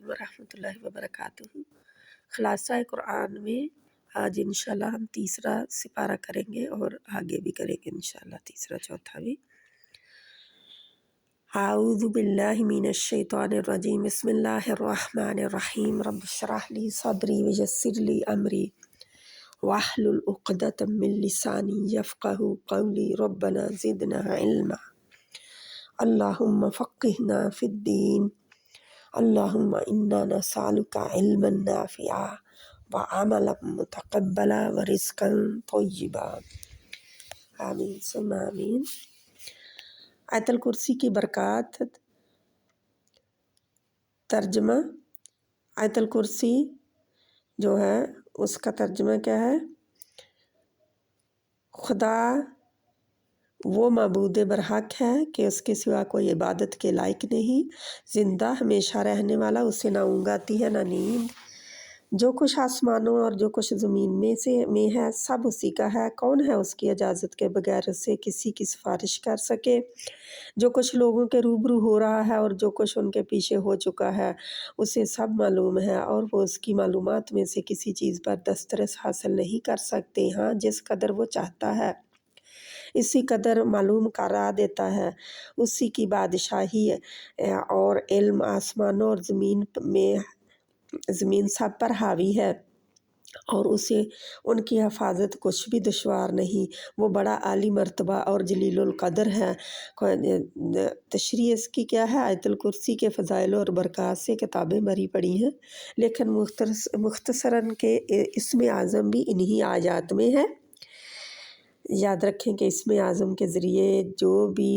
علیکم ورحمۃ اللہ وبرکاتہ۔ خلاصہ قرآن میں آج انشاءاللہ ہم تیسرا سپارہ کریں گے اور آگے بھی کریں گے انشاءاللہ تیسرا چوتھا بھی۔ اعوذ باللہ من الشیطان الرجیم، بسم اللہ الرحمن الرحیم، رب اشرح لی صدری ویسر لی امری واحلل عقدۃ من لسانی یفقہوا قولی، ربنا زدنا علما، اللہم فقہنا فی الدین، اللہم انا نسألک علما نافعا وعملا متقبلا ورزقا طیبا، آمین ثم آمین۔ آیت الکرسی کی برکات۔ ترجمہ: آیت الکرسی جو ہے اس کا ترجمہ کیا ہے؟ خدا وہ معبود برحق ہے کہ اس کے سوا کوئی عبادت کے لائق نہیں، زندہ ہمیشہ رہنے والا، اسے نہ اونگ آتی ہے نہ نیند، جو کچھ آسمانوں اور جو کچھ زمین میں ہے سب اسی کا ہے، کون ہے اس کی اجازت کے بغیر اسے کسی کی سفارش کر سکے؟ جو کچھ لوگوں کے روبرو ہو رہا ہے اور جو کچھ ان کے پیچھے ہو چکا ہے اسے سب معلوم ہے، اور وہ اس کی معلومات میں سے کسی چیز پر دسترس حاصل نہیں کر سکتے، ہاں جس قدر وہ چاہتا ہے اسی قدر معلوم کرا دیتا ہے۔ اسی کی بادشاہی اور علم آسمانوں اور زمین سب پر حاوی ہے، اور اسے ان کی حفاظت کچھ بھی دشوار نہیں، وہ بڑا عالی مرتبہ اور جلیل القدر ہے۔ تشریح اس کی کیا ہے؟ آیت الکرسی کے فضائل اور برکات سے کتابیں بھری پڑی ہیں، لیکن مختصراً کہ اسم اعظم بھی انہی آیات میں ہے۔ یاد رکھیں کہ اسم اعظم کے ذریعے جو بھی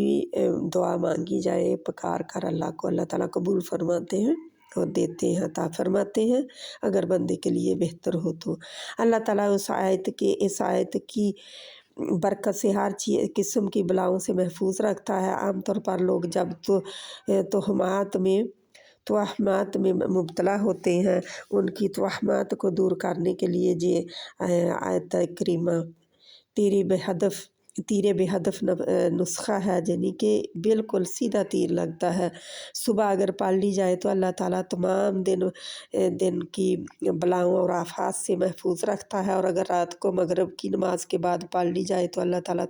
دعا مانگی جائے پکار کر اللہ کو، اللہ تعالیٰ قبول فرماتے ہیں اور دیتے ہیں، عطا فرماتے ہیں اگر بندے کے لیے بہتر ہو تو۔ اللہ تعالیٰ اس آیت کی برکت سے ہر قسم کی بلاؤں سے محفوظ رکھتا ہے۔ عام طور پر لوگ جب توہمات میں مبتلا ہوتے ہیں، ان کی توہمات کو دور کرنے کے لیے یہ آیت کریمہ تیر بے ہدف نسخہ ہے، یعنی کہ بالکل سیدھا تیر لگتا ہے۔ صبح اگر پڑھ لی جائے تو اللہ تعالیٰ تمام دن کی بلاؤں اور آفات سے محفوظ رکھتا ہے، اور اگر رات کو مغرب کی نماز کے بعد پڑھ لی جائے تو اللہ تعالیٰ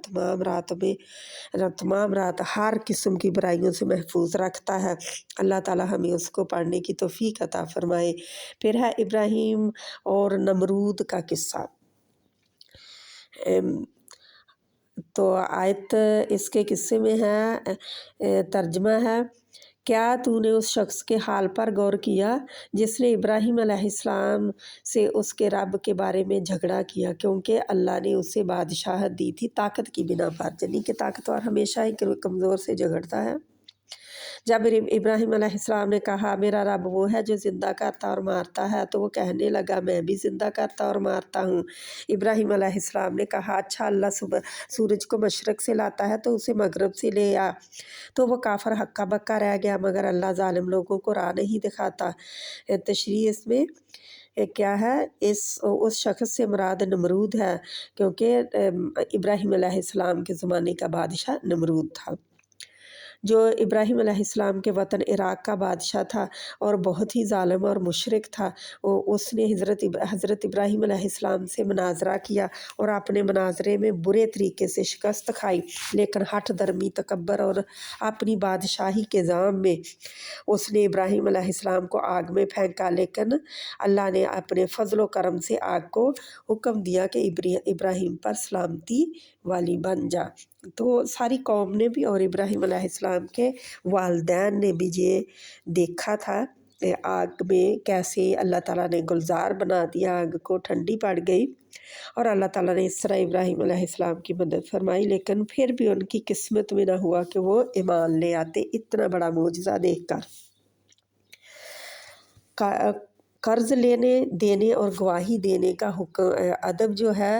تمام رات ہر قسم کی برائیوں سے محفوظ رکھتا ہے۔ اللہ تعالیٰ ہمیں اس کو پڑھنے کی توفیق عطا فرمائے۔ پھر ہے ابراہیم اور نمرود کا قصہ۔ تو آیت اس کے قصے میں ہے، ترجمہ ہے: کیا تو نے اس شخص کے حال پر غور کیا جس نے ابراہیم علیہ السلام سے اس کے رب کے بارے میں جھگڑا کیا، کیونکہ اللہ نے اسے بادشاہت دی تھی طاقت کی بنا پر، یعنی کہ طاقتور ہمیشہ ہی کمزور سے جھگڑتا ہے۔ جب ابراہیم علیہ السلام نے کہا میرا رب وہ ہے جو زندہ کرتا اور مارتا ہے، تو وہ کہنے لگا میں بھی زندہ کرتا اور مارتا ہوں۔ ابراہیم علیہ السلام نے کہا اچھا، اللہ سورج کو مشرق سے لاتا ہے تو اسے مغرب سے لے آ، تو وہ کافر ہکا بکا رہ گیا، مگر اللہ ظالم لوگوں کو راہ نہیں دکھاتا۔ تشریح اس میں کیا ہے؟ اس شخص سے مراد نمرود ہے، کیونکہ ابراہیم علیہ السلام کے زمانے کا بادشاہ نمرود تھا، جو ابراہیم علیہ السلام کے وطن عراق کا بادشاہ تھا اور بہت ہی ظالم اور مشرک تھا۔ اس نے حضرت ابراہیم علیہ السلام سے مناظرہ کیا اور اپنے مناظرے میں برے طریقے سے شکست کھائی، لیکن ہٹ درمی، تکبر اور اپنی بادشاہی کے زعم میں اس نے ابراہیم علیہ السلام کو آگ میں پھینکا، لیکن اللہ نے اپنے فضل و کرم سے آگ کو حکم دیا کہ ابراہیم پر سلامتی والی بن جا۔ تو ساری قوم نے بھی اور ابراہیم علیہ السلام کے والدین نے بھی یہ دیکھا تھا کہ آگ میں کیسے اللہ تعالیٰ نے گلزار بنا دیا، آگ کو ٹھنڈی پڑ گئی، اور اللہ تعالیٰ نے اس طرح ابراہیم علیہ السلام کی مدد فرمائی، لیکن پھر بھی ان کی قسمت میں نہ ہوا کہ وہ ایمان لے آتے اتنا بڑا معجزہ دیکھ کر۔ قرض لینے دینے اور گواہی دینے کا ادب جو ہے،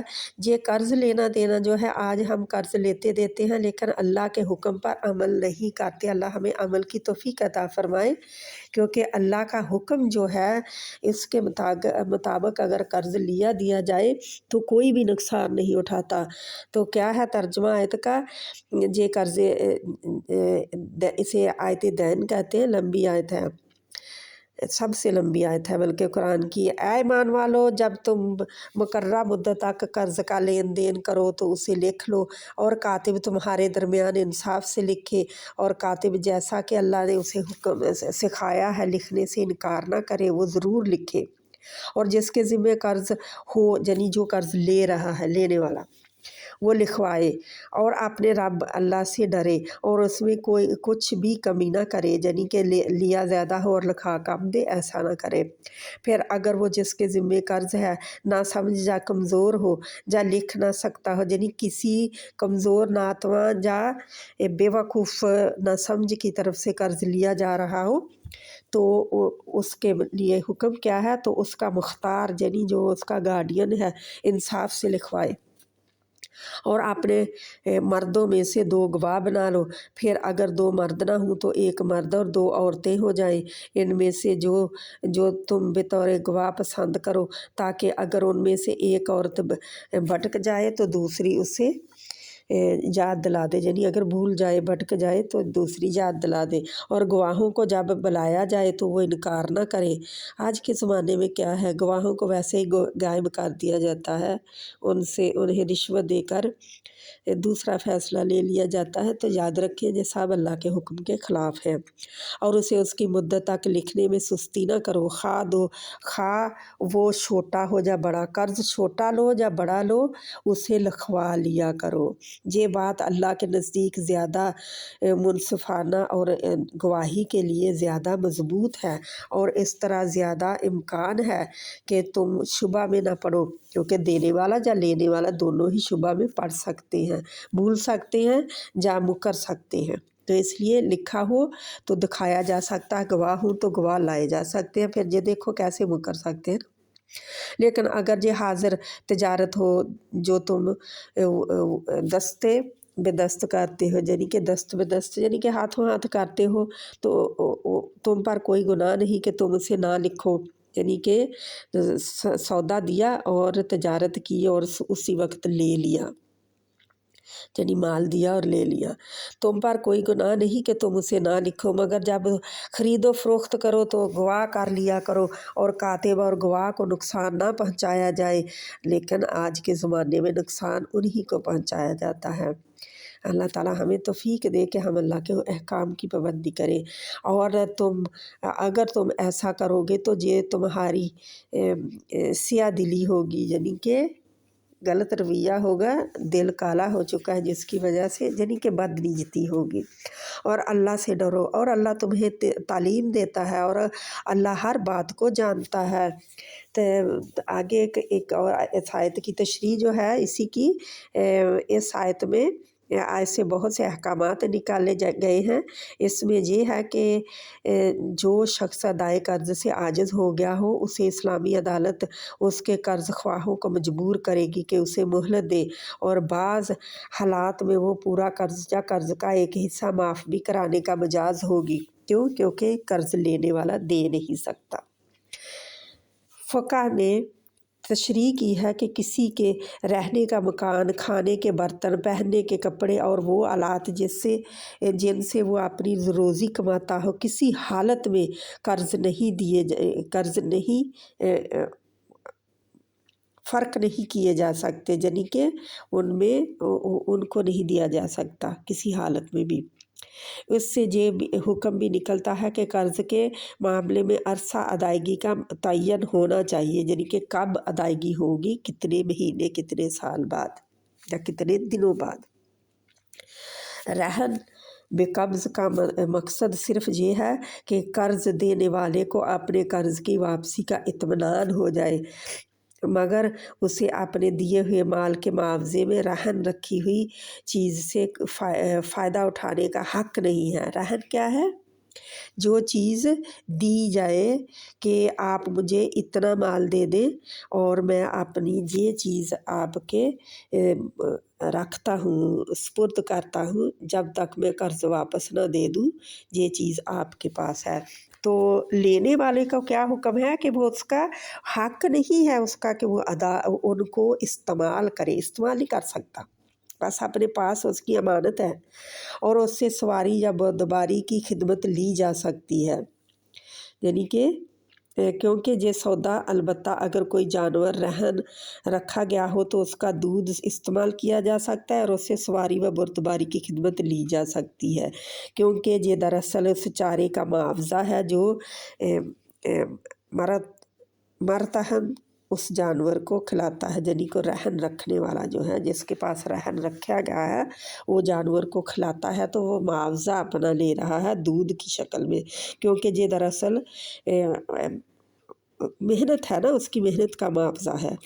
یہ قرض لینا دینا جو ہے، آج ہم قرض لیتے دیتے ہیں لیکن اللہ کے حکم پر عمل نہیں کرتے۔ اللہ ہمیں عمل کی توفیق عطا فرمائے، کیونکہ اللہ کا حکم جو ہے اس کے مطابق اگر قرض دیا جائے تو کوئی بھی نقصان نہیں اٹھاتا۔ تو کیا ہے ترجمہ آیت کا؟ یہ قرض، اسے آیت دین کہتے ہیں، لمبی آیت ہے۔ सबसे लंबी आयत है बल्कि कुरान की। ऐ ईमान वालो, जब तुम मुकर्ररा मुद्दत तक कर्ज़ का लेन देन करो तो उसे लिख लो, और कातिब तुम्हारे दरमियान इंसाफ से लिखे, और कातिब जैसा कि अल्लाह ने उसे हुक्म सिखाया है लिखने से इनकार ना करे, वो ज़रूर लिखे। और जिसके ज़िम्मे कर्ज़ हो, यानी जो कर्ज़ ले रहा है, लेने वाला, वो लिखवाए, और अपने रब अल्लाह से डरे, और उसमें कोई कुछ भी कमी ना करे, यानी कि लिया ज़्यादा हो और लिखा कम दे, ऐसा ना करे। फिर अगर वो जिसके ज़िम्मे कर्ज़ है ना समझ या कमज़ोर हो, या लिख ना सकता हो, यानी किसी कमज़ोर, नातवा या बेवकूफ़ ना समझ की तरफ से कर्ज़ लिया जा रहा हो, तो उसके लिए हुक्म क्या है, तो उसका मुख्तार यानी जो उसका गार्डियन है इंसाफ से लिखवाए, और अपने मर्दों में से 2 गवाह बना लो। फिर अगर 2 मर्द ना हों तो 1 मर्द और 2 औरतें हो जाएं, इनमें से जो जो तुम बतौर गवाह पसंद करो, ताकि अगर उनमें से एक औरत भटक जाए तो दूसरी उसे याद दिला दे, यानी अगर भूल जाए, भटक जाए तो दूसरी याद दिला दे। और गवाहों को जब बुलाया जाए तो वो इनकार ना करे। आज के ज़माने में क्या है, गवाहों को वैसे ही गायब कर दिया जाता है, उनसे उन्हें रिश्वत देकर दूसरा फ़ैसला ले लिया जाता है। तो याद रखिए ये सब अल्लाह के हुक्म के ख़िलाफ़ है। और उसे उसकी मुद्दत तक लिखने में सुस्ती ना करो, खा वो छोटा हो या बड़ा, कर्ज़ छोटा लो या बड़ा लो, उसे लिखवा लिया करो। ये बात अल्लाह के नज़दीक ज़्यादा मुनसिफ़ाना और गवाही के लिए ज़्यादा मज़बूत है, और इस तरह ज़्यादा इम्कान है कि तुम शुबा में ना पड़ो, क्योंकि देने वाला या लेने वाला दोनों ही शुबा में पड़ सकते हैं, भूल सकते हैं या मुकर सकते हैं। तो इसलिए लिखा हो तो दिखाया जा सकता है, गवाह हो तो गवाह लाए जा सकते हैं, फिर ये देखो कैसे मुकर सकते हैं। लेकिन अगर ये हाजिर तजारत हो, जो तुम दस्ते बेदस्त करते हो, यानी कि दस्त बेदस्त यानी कि हाथों हाथ करते हो, तो तुम पर कोई गुनाह नहीं कि तुम उसे ना लिखो, यानी कि सौदा दिया और तजारत की और उसी वक्त ले लिया, यानी माल दिया और ले लिया, तुम पर कोई गुनाह नहीं कि तुम उसे ना लिखो, मगर जब ख़रीदो फ़रोख्त करो तो गवाह कर लिया करो, और कातिब और गवाह को नुकसान ना पहुंचाया जाए। लेकिन आज के ज़माने में नुकसान उन्हीं को पहुंचाया जाता है। अल्लाह ताला हमें तौफ़ीक दे कि हम अल्लाह के अहकाम की पाबंदी करें। और अगर तुम ऐसा करोगे तो ये तुम्हारी सिया दिली होगी, यानी कि गलत रवैया होगा, दिल काला हो चुका है जिसकी वजह से, यानी कि बदनीयती होगी। और अल्लाह से डरो, और अल्लाह तुम्हें तालीम देता है, और अल्लाह हर बात को जानता है। तो आगे एक और इस आयत की तशरीह जो है इसी की, इस आयत में आयत से बहुत से अहकामात निकाले गए हैं। इसमें ये है कि जो शख्स अदाए कर्ज़ से आजिज़ हो गया हो, उसे इस्लामी अदालत उसके कर्ज़ ख्वाहों को मजबूर करेगी कि उसे मोहलत दे, और बाज़ हालात में वो पूरा कर्ज़ या कर्ज़ का एक हिस्सा माफ़ भी कराने का मजाज होगी। क्यों? क्योंकि कर्ज़ लेने वाला दे नहीं सकता। फ़क़ह ने तशरीह की है कि किसी के रहने का मकान, खाने के बर्तन, पहनने के कपड़े और वो आलात जिनसे वो अपनी रोज़ी कमाता हो, किसी हालत में कर्ज़ नहीं फ़र्क नहीं किए जा सकते, यानी कि उनमें उनको नहीं दिया जा सकता किसी हालत में भी। इससे ये हुक्म भी निकलता है कि कर्ज़ के मामले में अरसा अदायगी का तयन होना चाहिए, यानी कि कब अदायगी होगी, कितने महीने, कितने साल बाद या कितने दिनों बाद। रहन बेकब्ज़ का मकसद सिर्फ़ ये है कि कर्ज़ देने वाले को अपने कर्ज़ की वापसी का इत्मीनान हो जाए, मगर उसे अपने दिए हुए माल के मुआवजे में रहन रखी हुई चीज़ से फ़ायदा उठाने का हक़ नहीं है। रहन क्या है? जो चीज़ दी जाए कि आप मुझे इतना माल दे दें और मैं अपनी ये चीज़ आपके रखता हूँ, सुपुर्द करता हूँ, जब तक मैं कर्ज़ वापस ना दे दूँ, ये चीज़ आपके पास है। तो लेने वाले का क्या हुक्म है कि वो उसका हक़ नहीं है उसका कि वो उनको इस्तेमाल करे, इस्तेमाल नहीं कर सकता, बस अपने पास उसकी अमानत है, और उससे सवारी या बर्दबारी की खिदमत ली जा सकती है, यानी कि क्योंकि ये सौदा अलबत्ता अगर कोई जानवर रहन रखा गया हो तो उसका दूध इस्तेमाल किया जा सकता है और उससे सवारी व बुर्दबारी की खिदमत ली जा सकती है, क्योंकि ये दरअसल उस चारे का मुआवजा है जो मरतहन उस जानवर को खिलाता है, यानी को रहन रखने वाला जो है, जिसके पास रहन रखा गया है वो जानवर को खिलाता है तो वो मुआवजा अपना ले रहा है दूध की शक्ल में, क्योंकि ये दरअसल मेहनत है ना, उसकी मेहनत का मुआवजा है।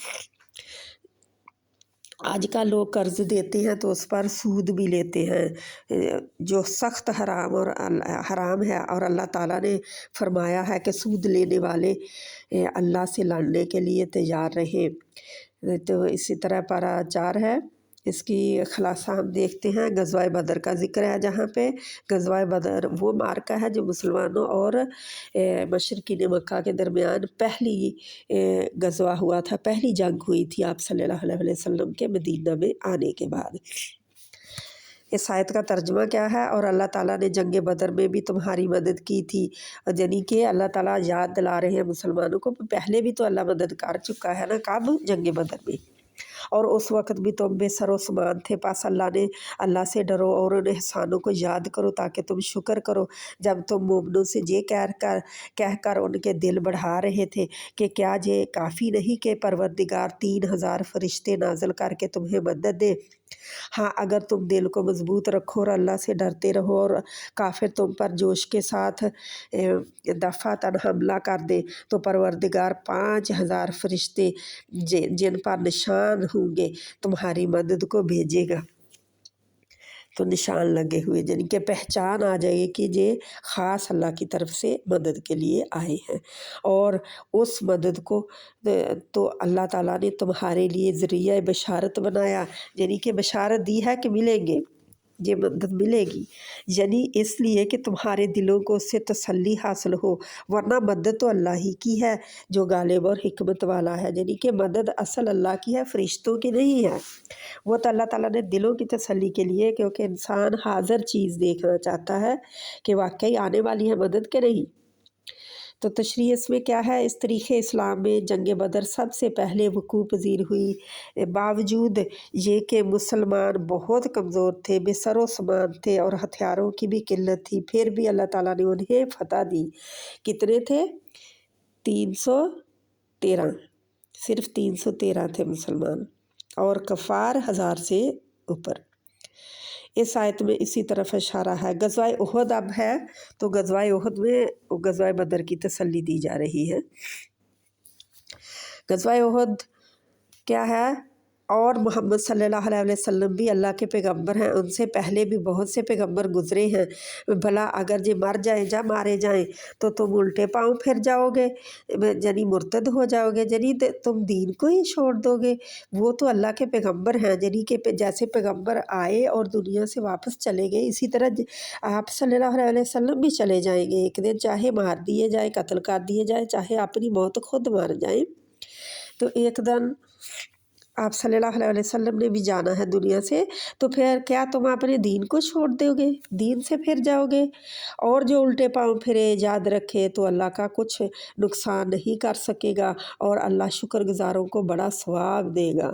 आजकल लोग कर्ज़ देते हैं तो उस पर सूद भी लेते हैं, जो सख्त हराम है, और अल्लाह ताला ने फरमाया है कि सूद लेने वाले अल्लाह से लड़ने के लिए तैयार रहें। तो इसी तरह पारा 4 है, इसकी खुलासा हम देखते हैं। गज़वाए बदर का ज़िक्र है, जहाँ पे गज़वाए बदर वो मार्का है जो मुसलमानों और मशरकीन मक्का के दरमियान पहली गज़वा हुआ था, पहली जंग हुई थी आप सल्लल्लाहु अलैहि वसल्लम के मदीना में आने के बाद। इस आयत का तर्जुमा क्या है? और अल्लाह ताला ने जंग बदर में भी तुम्हारी मदद की थी, यानी कि अल्लाह ताला याद दिला रहे हैं मुसलमानों को, पहले भी तो अल्लाह मदद कर चुका है ना, कब? जंग बदर में। और उस वक़्त भी तुम बेसरो सामान थे, पास अल्लाह से डरो और उन एहसानों को याद करो ताकि तुम शुक्र करो, जब तुम मोमिनों से ये कह कर उनके दिल बढ़ा रहे थे कि क्या ये काफ़ी नहीं कि परवरदिगार 3000 फरिश्ते नाज़िल करके तुम्हें मदद दे। हाँ, अगर तुम दिल को मजबूत रखो और अल्लाह से डरते रहो और काफिर तुम पर जोश के साथ दफ़ातन हमला कर दे तो परवरदिगार 5000 फरिश्ते जिन पर निशान होंगे तुम्हारी मदद को भेजेगा। तो निशान लगे हुए, यानी कि पहचान आ जाएगी कि ये ख़ास अल्लाह की तरफ से मदद के लिए आए हैं, और उस मदद को तो अल्लाह ताला ने तुम्हारे लिए ज़रिया बशारत बनाया, यानी कि बशारत दी है कि मिलेंगे, ये मदद मिलेगी, यानी इसलिए कि तुम्हारे दिलों को उससे तसल्ली हासिल हो, वरना मदद तो अल्लाह ही की है जो गालिब और हिकमत वाला है, यानी कि मदद असल अल्लाह की है, फरिश्तों की नहीं है। वो तो अल्लाह ताला ने दिलों की तसल्ली के लिए, क्योंकि इंसान हाज़िर चीज़ देखना चाहता है कि वाकई आने वाली है मदद के नहीं। तो तशरीह इसमें क्या है? इस तरीक़े इस्लाम में जंग बदर सबसे पहले वक़ूअ पज़ीर हुई, बावजूद ये कि मुसलमान बहुत कमज़ोर थे, बेसरो सामान थे और हथियारों की भी किल्लत थी, फिर भी अल्लाह ताला ने उन्हें फ़तह दी। कितने थे? 313, सिर्फ 313 थे मुसलमान और कफ़ार 1000 से ऊपर। इस आयत में इसी तरफ इशारा है। गज़वाए उहद अब है, तो गज़वाए उहद में गज़वाए बदर की तसल्ली दी जा रही है। गज़वाए उहद क्या है? और मोहम्मद सल्लल्लाहु अलैहि वसल्लम भी अल्लाह के पैगंबर हैं, उनसे पहले भी बहुत से पैगंबर गुज़रे हैं। भला अगर ये मर जाएं या मारे जाएं तो तुम उल्टे पाँव फिर जाओगे, यानी मुर्तद हो जाओगे, यानी तुम दीन को ही छोड़ दोगे। वो तो अल्लाह के पैगंबर हैं, यानी कि जैसे पैगंबर आए और दुनिया से वापस चले गए, इसी तरह आप सल्लल्लाहु अलैहि वसल्लम भी चले जाएंगे एक दिन, चाहे मार दिए जाए, कत्ल कर दिए जाए, चाहे अपनी मौत खुद मार जाएं। तो एक दिन आप सल्लल्लाहु अलैहि वसल्लम ने भी जाना है दुनिया से, तो फिर क्या तुम अपने दीन को छोड़ दोगे, दीन से फिर जाओगे? और जो उल्टे पाँव फिरे, याद रखे तो अल्लाह का कुछ नुकसान नहीं कर सकेगा और अल्लाह शुक्रगुज़ारों को बड़ा सवाब देगा,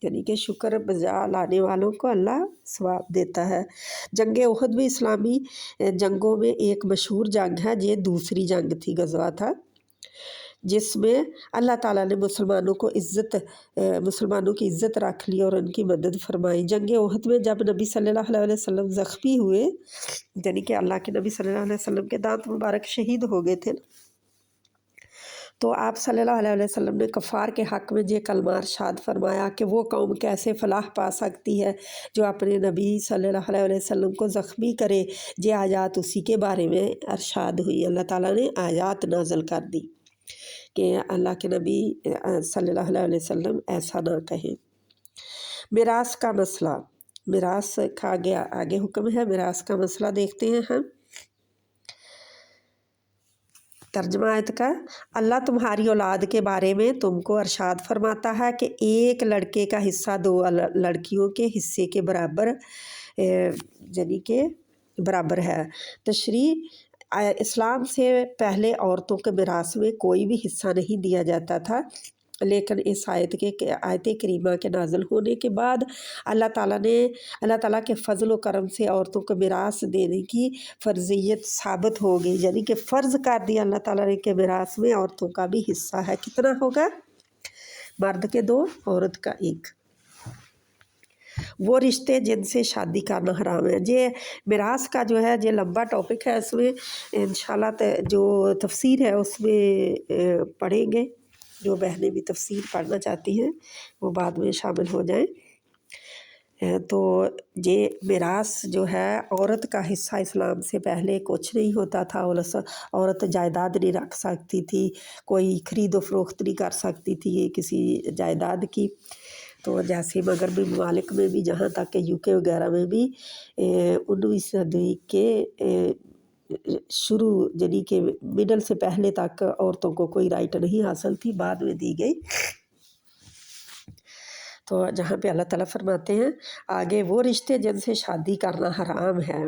यानी कि शुक्र बजा लाने वालों को अल्लाह सवाब देता है। जंग उहद भी इस्लामी जंगों में एक मशहूर जंग है, ये दूसरी जंग थी, गज़वा था, जिसमें अल्लाह ताला ने मुसलमानों की इज़्ज़त रख ली और उनकी मदद फरमाई। जंग उहद में जब नबी सल्लल्लाहु अलैहि वसल्लम ज़ख्मी हुए, यानी कि अल्लाह के नबी सल्लल्लाहु अलैहि वसल्लम के दांत मुबारक शहीद हो गए थे, तो आप सल्लल्लाहु अलैहि वसल्लम ने कफ़ार के हक़ में ये कलमा इरशाद फरमाया कि वो कौम कैसे फ़लाह पा सकती है जो अपने नबी सल्लल्लाहु अलैहि वसल्लम को ज़ख्मी करे। ये आयत उसी के बारे में इरशाद हुई, अल्लाह ताला ने आयत नाज़िल कर दी कि अल्लाह के नबी सल्लल्लाहु अलैहि वसल्लम ऐसा ना कहें। मिरास का मसला, मिरास का आगे हुक्म है, मिरास का मसला देखते हैं हम। तर्जुमा आयत का, अल्लाह तुम्हारी औलाद के बारे में तुमको अरशाद फरमाता है कि एक लड़के का हिस्सा 2 लड़कियों के हिस्से के बराबर, यानी कि बराबर है। तशरीह اسلام سے پہلے عورتوں کے میراث میں کوئی بھی حصہ نہیں دیا جاتا تھا، لیکن اس آیت کریمہ کے نازل ہونے کے بعد اللہ تعالیٰ کے فضل و کرم سے عورتوں کو میراث دینے کی فرضیت ثابت ہو گئی، یعنی کہ فرض کر دیا اللہ تعالیٰ نے کہ میراث میں عورتوں کا بھی حصہ ہے۔ کتنا ہوگا؟ مرد کے 2، عورت کا 1۔ وہ رشتے جن سے شادی کرنا حرام ہے۔ یہ میراث کا جو ہے یہ لمبا ٹاپک ہے، اس میں انشاءاللہ جو تفسیر ہے اس میں پڑھیں گے۔ جو بہنیں بھی تفسیر پڑھنا چاہتی ہیں وہ بعد میں شامل ہو جائیں۔ تو یہ میراث جو ہے عورت کا حصہ اسلام سے پہلے کچھ نہیں ہوتا تھا۔ عورت جائیداد نہیں رکھ سکتی تھی، کوئی خرید و فروخت نہیں کر سکتی تھی کسی جائیداد کی۔ تو جیسے مغربی ممالک میں بھی، جہاں تک کہ UK وغیرہ میں بھی 19ویں صدی کے شروع یعنی کہ مڈل سے پہلے تک عورتوں کو کوئی رائٹ نہیں حاصل تھی، بعد میں دی گئی۔ تو جہاں پہ اللہ تعالیٰ فرماتے ہیں آگے، وہ رشتے جن سے شادی کرنا حرام ہے۔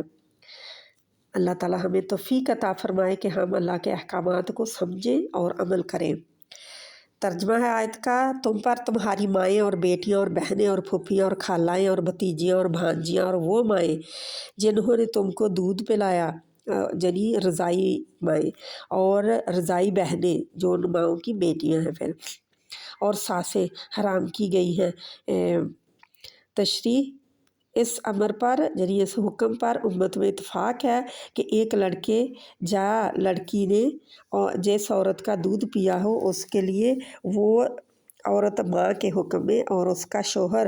اللہ تعالیٰ ہمیں توفیق عطا فرمائے کہ ہم اللہ کے احکامات کو سمجھیں اور عمل کریں۔ ترجمہ ہے آیت کا: تم پر تمہاری مائیں اور بیٹیاں اور بہنیں اور پھوپھیاں اور خالائیں اور بھتیجیاں اور بھانجیاں اور وہ مائیں جنہوں نے تم کو دودھ پلایا، یعنی رضائی مائیں، اور رضائی بہنیں جو ان ماؤں کی بیٹیاں ہیں، پھر اور ساسیں حرام کی گئی ہیں۔ تشریح: اس امر پر یعنی اس حکم پر امت میں اتفاق ہے کہ ایک لڑکے یا لڑکی نے جس عورت کا دودھ پیا ہو اس کے لیے وہ عورت ماں کے حکم میں اور اس کا شوہر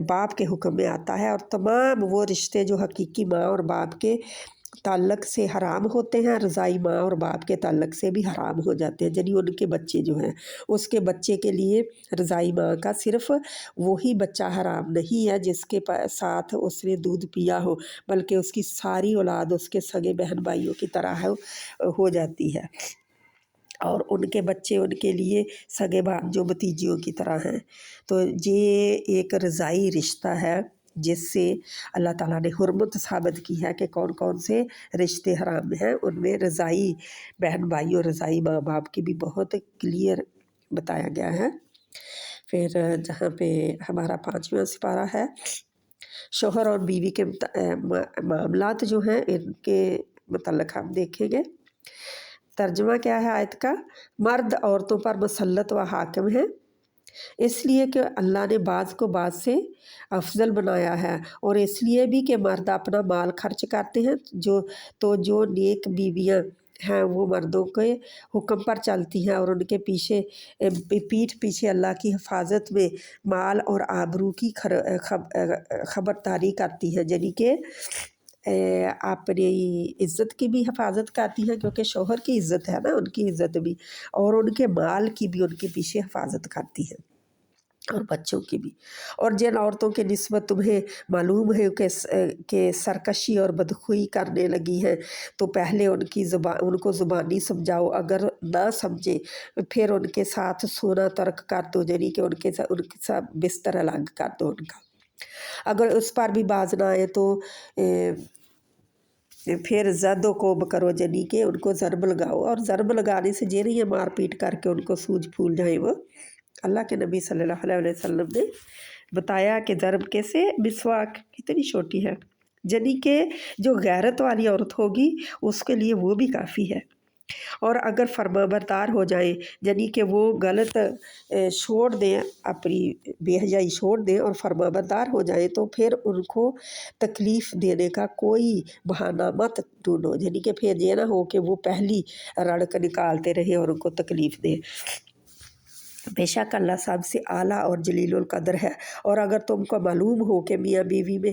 باپ کے حکم میں آتا ہے، اور تمام وہ رشتے جو حقیقی ماں اور باپ کے تعلق سے حرام ہوتے ہیں، رضائی ماں اور باپ کے تعلق سے بھی حرام ہو جاتے ہیں، یعنی ان کے بچے جو ہیں، اس کے بچے کے لیے رضائی ماں کا صرف وہی بچہ حرام نہیں ہے جس کے ساتھ اس نے دودھ پیا ہو، بلکہ اس کی ساری اولاد اس کے سگے بہن بھائیوں کی طرح ہو جاتی ہے، اور ان کے بچے ان کے لیے سگے بھانجوں بھتیجیوں کی طرح ہیں۔ تو یہ ایک رضائی رشتہ ہے جس سے اللہ تعالیٰ نے حرمت ثابت کی ہے کہ کون کون سے رشتے حرام ہیں۔ ان میں رضائی بہن بھائی اور رضائی ماں باپ کی بھی بہت کلیئر بتایا گیا ہے۔ پھر جہاں پہ ہمارا 5واں سپارہ ہے، شوہر اور بیوی کے معاملات جو ہیں ان کے متعلق ہم دیکھیں گے۔ ترجمہ کیا ہے آیت کا: مرد عورتوں پر مسلط و حاکم ہیں، اس لیے کہ اللہ نے بعض کو بعض سے افضل بنایا ہے، اور اس لیے بھی کہ مرد اپنا مال خرچ کرتے ہیں۔ جو نیک بیویاں ہیں وہ مردوں کے حکم پر چلتی ہیں اور ان کے پیٹھ پیچھے اللہ کی حفاظت میں مال اور آبرو کی خبرداری کرتی ہیں، یعنی کہ اپنی عزت کی بھی حفاظت کرتی ہیں، کیونکہ شوہر کی عزت ہے نا، ان کی عزت بھی، اور ان کے مال کی بھی ان کے پیچھے حفاظت کرتی ہیں، اور بچوں کی بھی۔ اور جن عورتوں کے نسبت تمہیں معلوم ہے کہ سرکشی اور بدخوئی کرنے لگی ہیں، تو پہلے ان کو زبانی سمجھاؤ، اگر نہ سمجھے پھر ان کے ساتھ سونا ترک کر دو، یعنی کہ ان کے ساتھ بستر الگ کر دو ان کا۔ اگر اس پر بھی باز نہ آئے تو پھر زد و کوب کرو، یعنی کہ ان کو ضرب لگاؤ، اور ضرب لگانے سے یہ نہیں ہے مار پیٹ کر کے ان کو سوج پھول جائیں۔ وہ اللہ کے نبی صلی اللہ علیہ وسلم نے بتایا کہ ضرب کیسے، مسواک کتنی چھوٹی ہے، یعنی کہ جو غیرت والی عورت ہوگی اس کے لیے وہ بھی کافی ہے۔ اور اگر فرما بردار ہو جائیں، یعنی کہ وہ غلط چھوڑ دیں، اپنی بے حیائی چھوڑ دیں اور فرما بردار ہو جائیں، تو پھر ان کو تکلیف دینے کا کوئی بہانہ مت ڈھونڈو، یعنی کہ پھر یہ نہ ہو کہ وہ پہلی رڑک نکالتے رہے اور ان کو تکلیف دیں۔ بے شک اللہ سب سے اعلیٰ اور جلیل القدر ہے۔ اور اگر تم کو معلوم ہو کہ میاں بیوی میں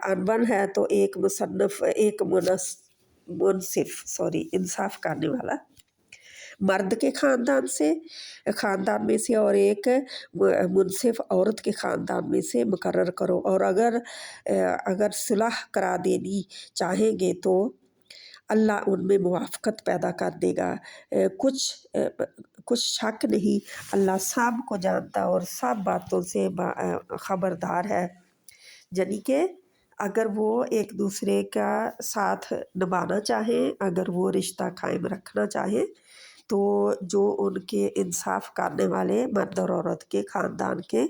انبن ہے تو ایک انصاف کرنے والا مرد کے خاندان میں سے اور ایک منصف عورت کے خاندان میں سے مقرر کرو، اور اگر صلح کرا دینی چاہیں گے تو اللہ ان میں موافقت پیدا کر دے گا۔ کچھ شک نہیں، اللہ سب کو جانتا اور سب باتوں سے خبردار ہے، یعنی کہ अगर वो एक दूसरे का साथ निभाना चाहें, अगर वो रिश्ता कायम रखना चाहें, तो जो उनके इंसाफ करने वाले मर्द और औरत के ख़ानदान के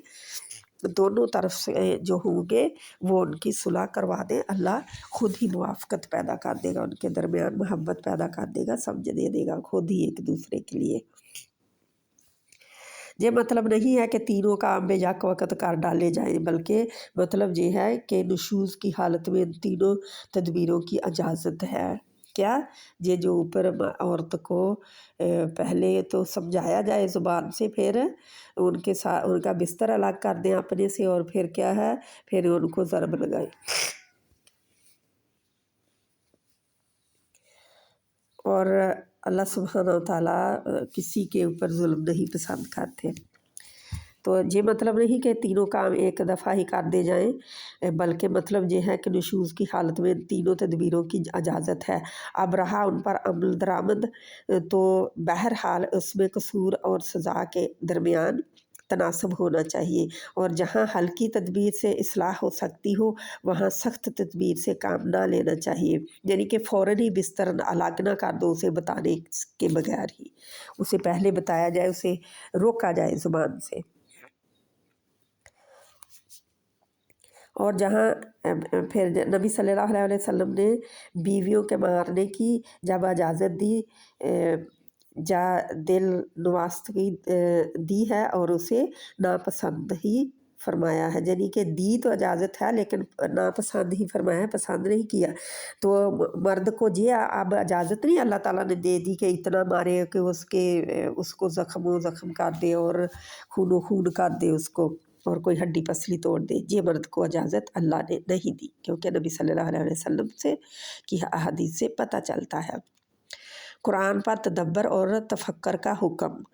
दोनों तरफ से जो होंगे वो उनकी सुलह करवा दें। अल्लाह खुद ही मुआफ़क़त पैदा कर देगा, उनके दरमियान मोहब्बत पैदा कर देगा, समझ दे देगा खुद ही एक दूसरे के लिए। ये मतलब नहीं है कि तीनों काम बेशक वक़्त कर डाले जाएँ, बल्कि मतलब ये है कि नशूज़ की हालत में इन तीनों तदबीरों की इजाज़त है। क्या? ये जो ऊपर औरत को पहले तो समझाया जाए ज़ुबान से, फिर उनके साथ उनका बिस्तर अलग कर दें अपने से, और फिर क्या है, फिर उनको ज़रब लगाएँ। और अल्लाह सुब्हानहू व तआला किसी के ऊपर जुल्म नहीं पसंद करते। तो ये मतलब नहीं कि तीनों काम एक दफ़ा ही कर दे जाएँ, बल्कि मतलब ये है कि नशूज़ की हालत में तीनों तदबीरों की इजाज़त है। अब रहा उन पर अमल दरामद, तो बहरहाल उसमें कसूर और सज़ा के दरमियान तनासब होना चाहिए, और जहाँ हल्की तदबीर से इस्लाह हो सकती हो वहाँ सख्त तदबीर से काम ना लेना चाहिए। यानी कि फ़ौरन ही बिस्तर अलग ना कर दो उसे बताने के बगैर ही, उसे पहले बताया जाए, उसे रोका जाए ज़ुबान से। और जहाँ फिर नबी सल्लल्लाहु अलैहि वसल्लम ने बीवियों के मारने की जब इजाज़त दी, जा दिल नवास्तगी दी है, और उसे नापसंद ही फरमाया है। यानी कि दी तो इजाज़त है, लेकिन नापसंद ही फरमाया है, पसंद नहीं किया। तो मर्द को जी अब इजाज़त नहीं अल्लाह ताला ने दे दी कि इतना मारे कि उसको ज़ख्म कर दे और खूनो खून कर दे उसको, और कोई हड्डी पसली तोड़ दे। ये मर्द को इजाज़त अल्लाह ने नहीं दी, क्योंकि नबी सल्लल्लाहु अलैहि वसल्लम से की अहादीस से पता चलता है। कुरान पर तदब्बर और तफक्कर का हुक्म।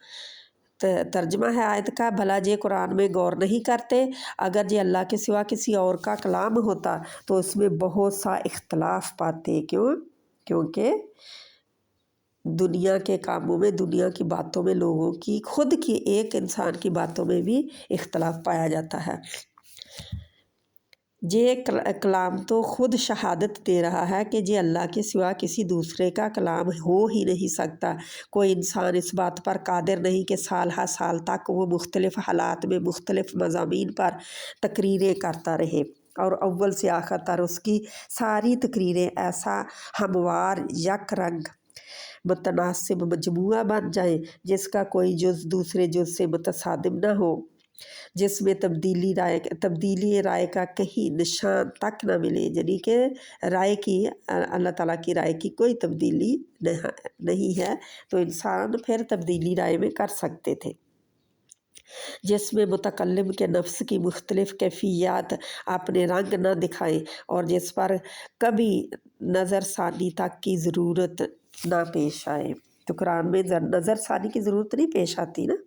तर्जमा है आयत का, भला जे कुरान में गौर नहीं करते, अगर जे अल्लाह के सिवा किसी और का कलाम होता तो इसमें बहुत सा इख्तलाफ पाते। क्यों? क्योंकि दुनिया के कामों में, दुनिया की बातों में, लोगों की खुद की एक इंसान की बातों में भी इख्तलाफ पाया जाता है। ये कलाम तो खुद शहादत दे रहा है कि ये अल्लाह के सिवा किसी दूसरे का कलाम हो ही नहीं सकता। कोई इंसान इस बात पर कादिर नहीं कि साल हर साल तक वो मुख्तलिफ़ हालात में मुख्तलिफ़ मज़ामीन पर तकरीरें करता रहे, और अव्वल से आखिर तक उसकी सारी तकरीरें ऐसा हमवार यक रंग मुतनासिब मजमूआ बन जाए जिसका कोई जुज़ दूसरे जुज़ से मुतसादिम न हो, जिसमें तब्दीली राय का कहीं निशान तक ना मिले। यानी कि राय की, अल्लाह ताला की राय की कोई तब्दीली नहीं है, तो इंसान फिर तब्दीली राय में कर सकते थे। जिसमें मुतकल्लिम के नफ्स की मुख्तलिफ़ कैफियत अपने रंग न दिखाएं, और जिस पर कभी नज़र सानी तक की ज़रूरत ना पेश आए। तो कुरान में नज़र सानी की ज़रूरत नहीं पेश आती ना,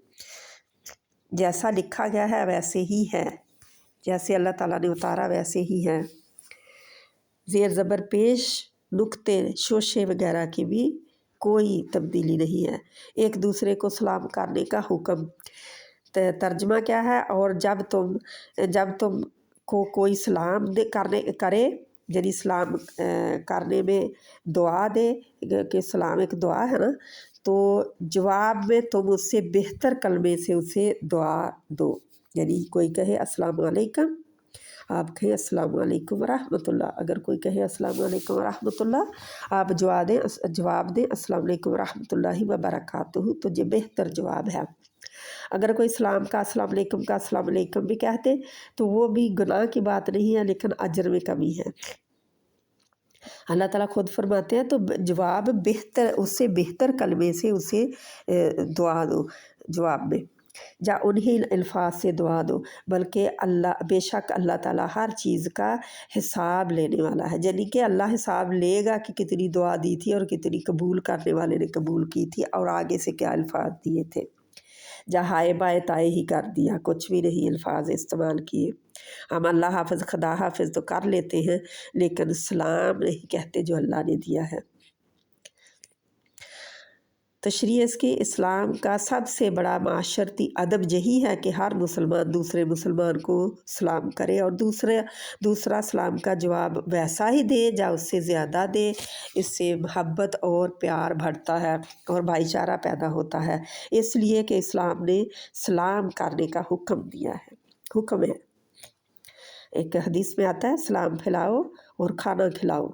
जैसा लिखा गया है वैसे ही है, जैसे अल्लाह ताला ने उतारा वैसे ही है। ज़ेर ज़बर पेश, नुक्ते, शोशे वगैरह की भी कोई तब्दीली नहीं है। एक दूसरे को सलाम करने का हुक्म। तर्जमा क्या है, और जब तुम को कोई सलाम करे, यानी सलाम करने में दुआ दे, कि सलाम एक दुआ है ना, तो जवाब में तुम उससे बेहतर कलमे से उसे दुआ दो। यानी कोई कहे अस्सलाम वालेकुम, आप कहें अस्सलाम वालेकुम रहमतुल्लाह। अगर कोई कहे अस्सलाम वालेकुम रहमतुल्लाह, आप जवाब दें अस्सलाम वालेकुम रहमतुल्लाहि व बरकातुहू, तो ये बेहतर जवाब है। अगर कोई सलाम का अस्सलाम वालेकुम का अस्सलाम वालेकुम भी कहते तो वो भी गुनाह की बात नहीं है, लेकिन अजर में कमी है। अल्लाह ताला खुद फरमाते हैं, तो जवाब बेहतर, उससे बेहतर कलमे से उसे दुआ दो जवाब में, या उन्हीं अल्फाज से दुआ दो। बल्कि बेशक अल्लाह ताला हर चीज़ का हिसाब लेने वाला है। यानी कि अल्लाह हिसाब लेगा कि कितनी दुआ दी थी और कितनी कबूल करने वाले ने कबूल की थी, और आगे से क्या अल्फाज दिए थे। जहाँ आए बाए ताए ही कर दिया, कुछ भी नहीं अल्फाज इस्तेमाल किए। हम अल्लाह हाफ़िज़ खुदा हाफ़िज़ तो कर लेते हैं, लेकिन सलाम नहीं कहते जो अल्लाह ने दिया है। تشریح اس کی اسلام کا سب سے بڑا معاشرتی ادب یہی ہے کہ ہر مسلمان دوسرے مسلمان کو سلام کرے اور دوسرا سلام کا جواب ویسا ہی دے یا اس سے زیادہ دے۔ اس سے محبت اور پیار بڑھتا ہے اور بھائی چارہ پیدا ہوتا ہے، اس لیے کہ اسلام نے سلام کرنے کا حکم ہے۔ ایک حدیث میں آتا ہے سلام پھیلاؤ اور کھانا کھلاؤ۔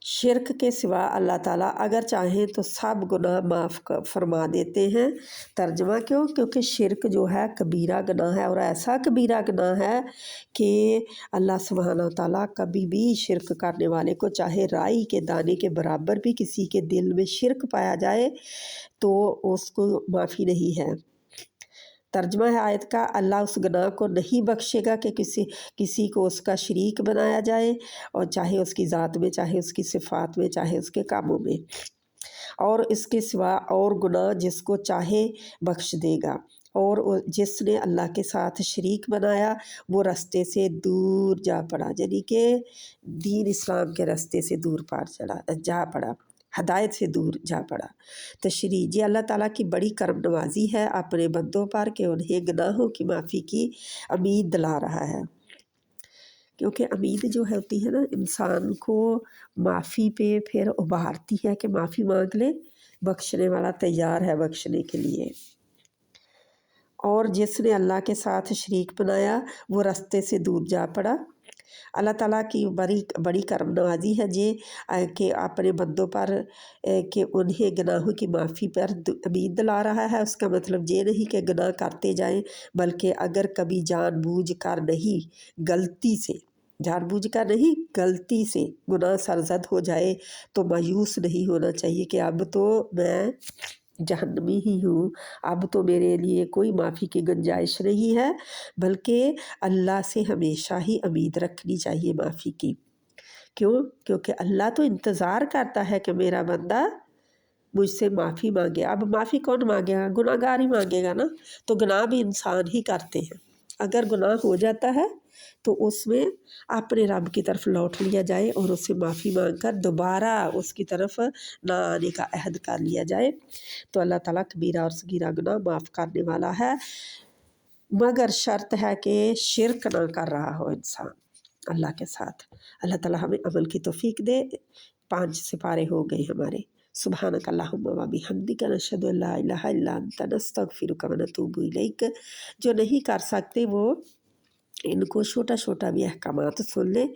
شرک کے سوا اللہ تعالیٰ اگر چاہیں تو سب گناہ معاف فرما دیتے ہیں۔ ترجمہ کیوں؟ کیونکہ شرک جو ہے کبیرہ گناہ ہے، اور ایسا کبیرہ گناہ ہے کہ اللہ سبحانہ تعالیٰ کبھی بھی شرک کرنے والے کو، چاہے رائی کے دانے کے برابر بھی کسی کے دل میں شرک پایا جائے تو اس کو معافی نہیں ہے۔ ترجمہ ہے آیت کا، اللہ اس گناہ کو نہیں بخشے گا کہ کسی کو اس کا شریک بنایا جائے، اور چاہے اس کی ذات میں، چاہے اس کی صفات میں، چاہے اس کے کاموں میں، اور اس کے سوا اور گناہ جس کو چاہے بخش دے گا۔ اور جس نے اللہ کے ساتھ شریک بنایا وہ رستے سے دور جا پڑا، یعنی کہ دین اسلام کے رستے سے دور جا پڑا، ہدایت سے دور جا پڑا۔ تشریح، یہ اللہ تعالیٰ کی بڑی کرم نوازی ہے اپنے بندوں پر کہ انہیں گناہوں کی معافی کی امید دلا رہا ہے، کیونکہ امید جو ہوتی ہے نا انسان کو معافی پہ پھر ابھارتی ہے کہ معافی مانگ لے، بخشنے والا تیار ہے بخشنے کے لیے۔ اور جس نے اللہ کے ساتھ شریک بنایا وہ رستے سے دور جا پڑا۔ اللہ تعالیٰ کی بڑی کرم نوازی ہے یہ کہ اپنے بندوں پر کہ انہیں گناہوں کی معافی پر امید دلا رہا ہے۔ اس کا مطلب یہ نہیں کہ گناہ کرتے جائیں، بلکہ اگر کبھی جان بوجھ کر غلطی سے گناہ سرزد ہو جائے تو مایوس نہیں ہونا چاہیے کہ اب تو میں جہنمی ہی ہوں، اب تو میرے لیے کوئی معافی کی گنجائش نہیں ہے، بلکہ اللہ سے ہمیشہ ہی امید رکھنی چاہیے معافی کی۔ کیوں؟ کیونکہ اللہ تو انتظار کرتا ہے کہ میرا بندہ مجھ سے معافی مانگے۔ اب معافی کون مانگے گا؟ گناہ گار ہی مانگے گا نا، تو گناہ بھی انسان ہی کرتے ہیں۔ اگر گناہ ہو جاتا ہے تو اس میں اپنے رب کی طرف لوٹ لیا جائے اور اس سے معافی مانگ کر دوبارہ اس کی طرف نہ آنے کا عہد کر لیا جائے، تو اللہ تعالیٰ کبیرہ اور صغیرہ گناہ معاف کرنے والا ہے، مگر شرط ہے کہ شرک نہ کر رہا ہو انسان اللہ کے ساتھ۔ اللہ تعالیٰ ہمیں عمل کی توفیق دے۔ 5 سپارے ہو گئے ہمارے۔ سبحانک اللہم و بحمدک نشہد ان لا الہ الا انت نستغفرک و نتوب الیک۔ جو نہیں کر سکتے وہ ان کو چھوٹا بھی احکامات سن لیں۔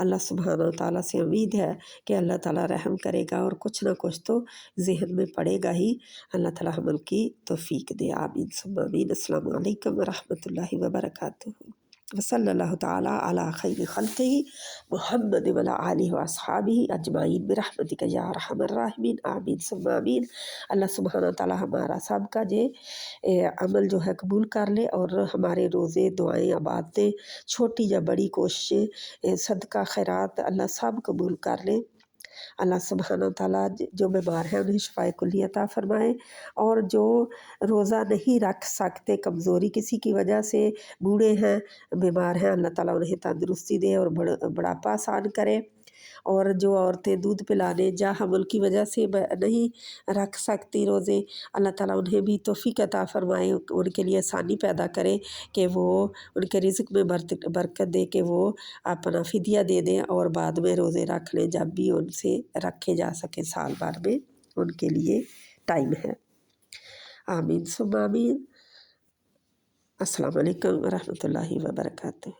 اللہ سبحانہ تعالیٰ سے امید ہے کہ اللہ تعالیٰ رحم کرے گا اور کچھ نہ کچھ تو ذہن میں پڑے گا ہی۔ اللہ تعالیٰ عمل کی توفیق دے، آمین ثم آمین۔ السلام علیکم ورحمۃ اللہ وبرکاتہ، وصلی اللہ تعالیٰ علی خیر خلقہ محمد وعلی آلہ واصحابہ اجمعین برحمتک یا ارحم الراحمین، آمین ثم آمین۔ اللہ سبحانہ تعالیٰ ہمارا سب کا عمل جو ہے قبول کر لے، اور ہمارے روزے، دعائیں، عبادتیں، چھوٹی یا بڑی کوششیں، صدقہ خیرات اللہ سب قبول کر لے۔ اللہ سبحانہ تعالیٰ جو بیمار ہیں انہیں شفائے کلی عطا فرمائے، اور جو روزہ نہیں رکھ سکتے، کمزوری کسی کی وجہ سے، بوڑھے ہیں، بیمار ہیں، اللہ تعالیٰ انہیں تندرستی دے اور بڑھاپا آسان کرے۔ اور جو عورتیں دودھ پلانے یا حمل کی وجہ سے نہیں رکھ سکتی روزے، اللہ تعالیٰ انہیں بھی توفیق عطا فرمائے، ان کے لیے آسانی پیدا کرے کہ وہ ان کے رزق میں برکت دے کہ وہ اپنا فدیہ دے دیں اور بعد میں روزے رکھ لیں جب بھی ان سے رکھے جا سکیں، سال بھر میں ان کے لیے ٹائم ہے، آمین ثم آمین۔ السلام علیکم ورحمۃ اللہ وبرکاتہ۔